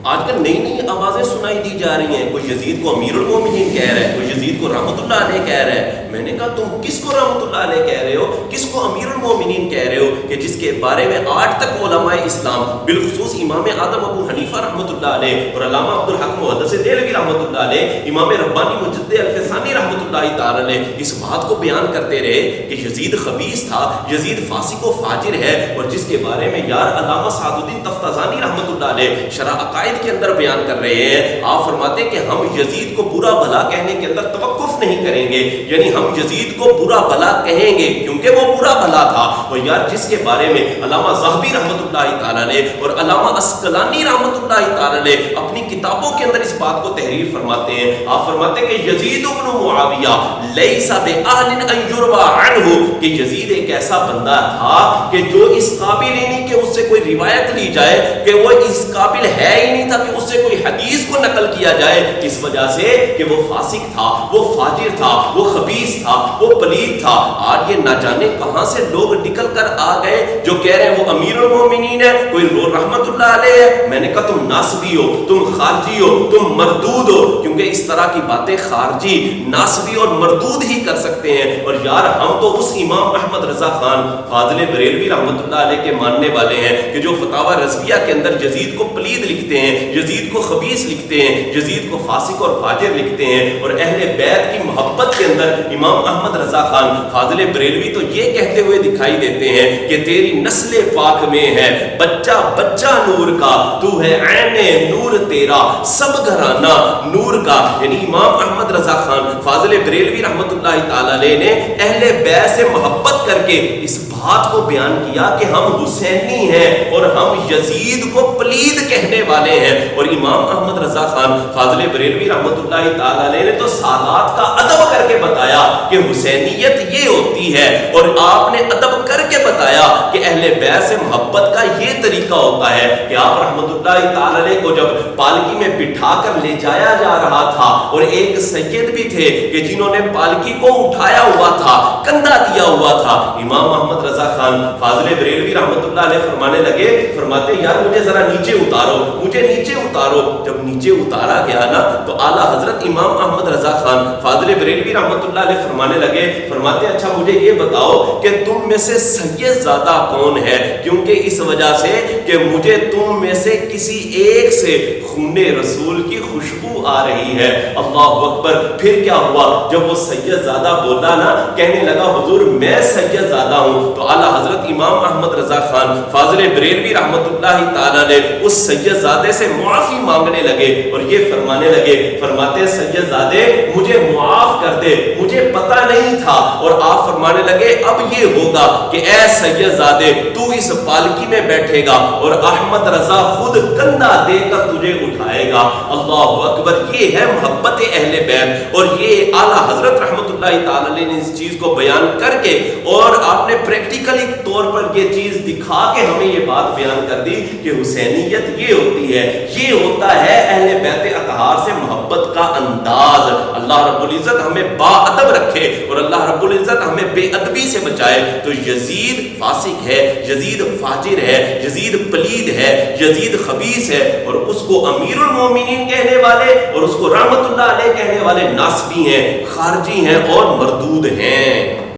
آج کل نئی نئی آوازیں سنائی دی جا رہی ہیں، کوئی یزید کو امیر المومنین کہہ رہا ہے، کوئی یزید کو رحمت اللہ علیہ کہہ رہا ہے۔ میں نے کہا تم کس کو رحمت اللہ علیہ کہہ رہے ہو، کس کو امیر المومنین کہہ رہے ہو، کہ جس کے بارے میں آج تک علماء اسلام بالخصوص امام اعظم ابو حنیفہ رحمت اللہ علیہ اور علامہ عبدالحق محدث دہلوی رحمت اللہ علیہ، امام ربانی مجدد الفسانی رحمت اللہ تعالی علیہ اس بات کو بیان کرتے رہے کہ یزید خبیث تھا، یزید فاسق و فاجر ہے، اور جس کے بارے میں یار علامہ سعد الدین تفتازانی رحمت اللہ علیہ شرح عقائد کے اندر بیان کر رہے ہیں۔ آپ فرماتے ہیں کہ ہم یزید کو برا بھلا کہنے کے اندر توقف نہیں کریں گے، یعنی ہم یزید کو برا بھلا کہیں گے کیونکہ وہ برا بھلا تھا۔ اور یار جس کے بارے میں علامہ ذہبی رحمت اللہ تعالی علیہ اور علامہ عسقلانی رحمت اللہ تعالی علیہ اپنی کتابوں کے اندر اس بات کو تحریر فرماتے ہیں، آپ فرماتے ہیں کہ یزید بن معاویہ لیس بأہل ان یروى عنہ، کہ یزید ایک ایسا بندہ تھا کہ جو اس قابل ہی نہیں کہ اس سے کوئی روایت لی جائے، کہ وہ اس قابل ہے ہی نہیں تھا کہ اس سے کوئی حدیث کو نقل کیا جائے، اس وجہ سے کہ وہ فاسق تھا، وہ فاجر تھا، وہ خبیث تھا، وہ پلید تھا۔ آج یہ نہ جانے کہاں سے لوگ نکل کر آ گئے جو کہہ رہے ہیں وہ امیر المومنین ہے، کوئی رحمت اللہ علیہ ہے۔ میں نے کہا تم ناسبی ہو، تم خارجی ہو، تم مردود ہو، کیونکہ اس طرح کی باتیں خارجی، ناسبی اور مردود ہی کر سکتے ہیں۔ اور یار ہم تو اس امام احمد رضا خان فاضل بریلوی رحمت اللہ علیہ کے ماننے والے ہیں کہ جو فتاوی رضویہ کے اندر یزید کو پلید لکھتے ہیں، یزید کو خبیث لکھتے ہیں، یزید کو فاسق اور فاجر لکھتے ہیں۔ اور اہل بیت کی محبت کے اندر امام احمد رضا خان فاضل بریلوی تو یہ کہتے ہوئے دکھائی دیتے ہیں کہ تیری نسل پاک میں ہے بچہ بچہ نور کا، تو ہے عین نور تیرا سب گھرانہ نور کا۔ یعنی امام احمد رضا خان فاضل بریلوی رحمت اللہ تعالی علیہ نے اہل بیت سے محبت کر کے اس بات کو بیان کیا کہ ہم حسینی ہیں اور ہم یزید کو پلید کہنے والے ہیں۔ اور امام احمد رضا خان فاضل بریلوی رحمت اللہ تعالی علیہ نے تو سادات کا ادب کر کے بتایا کہ حسینیت یہ ہوتی ہے، اور آپ نے ادب کر کے بتایا کہ اہل بیت سے محبت کا یہ طریقہ ہوتا ہے کہ آپ رحمت اللہ تعالی علیہ کو جب پالکی میں بٹھا کر لے جایا جا رہا تھا، اور ایک سید بھی تھے کہ جنہوں نے پالکی کو اٹھایا ہوا تھا، کندھا دیا ہوا تھا، امام احمد رضا خان فاضل بریلوی رحمت اللہ علیہ فرمانے لگے، فرماتے یار مجھے ذرا نیچے اتارو، مجھے نیچے اتارو۔ جب نیچے اتارا گیا نا تو اعلیٰ حضرت امام احمد رضا خان فاضل بریلوی رحمت اللہ علیہ فرمانے لگے، فرماتے اچھا مجھے یہ بتاؤ کہ تم میں سے سید زادہ کون ہے، کیونکہ اس وجہ سے کہ مجھے تم میں سے کسی ایک سے خون رسول کی خوشبو آ رہی ہے۔ اللہ اکبر۔ پھر کیا ہوا جب وہ سید زادہ بولا نا، کہنے لگا حضور میں سید زادہ ہوں، تو اعلیٰ حضرت امام احمد رضا خان فاضل بریلوی رحمت اللہ تعالی علیہ اس سید زادے سے معافی مانگنے لگے اور یہ فرمانے لگے، فرماتے سید زادے مجھے معاف کر دے، مجھے پتہ نہیں تھا۔ اور آپ فرمانے لگے اب یہ ہوگا کہ اے سید زادے تو اس پالکی میں بیٹھے گا اور احمد رضا خود کندھا دے کر تجھے اٹھائے گا۔ اللہ اکبر۔ یہ ہے محبت اہل بیت، اور یہ اعلیٰ حضرت رحمت اللہ تعالی علیہ نے اس چیز کو بیان کر کے اور آپ نے پریکٹیکلی طور پر یہ چیز دکھا کے ہمیں یہ بات بیان کر دی کہ حسینیت یہ ہوتی ہے، یہ ہوتا ہے اہل بیت اطہار سے محبت کا انداز۔ اللہ رب العزت ہمیں با ادب رکھے اور اللہ رب العزت ہمیں بے ادبی سے بچائے۔ تو یزید فاسق ہے، یزید فاجر ہے، یزید پلید ہے، یزید خبیث ہے، اور اس کو امیر المومنین کہنے والے اور اس کو رحمت اللہ علیہ کہنے والے ناسبی ہیں، خارجی ہیں اور مردود ہیں۔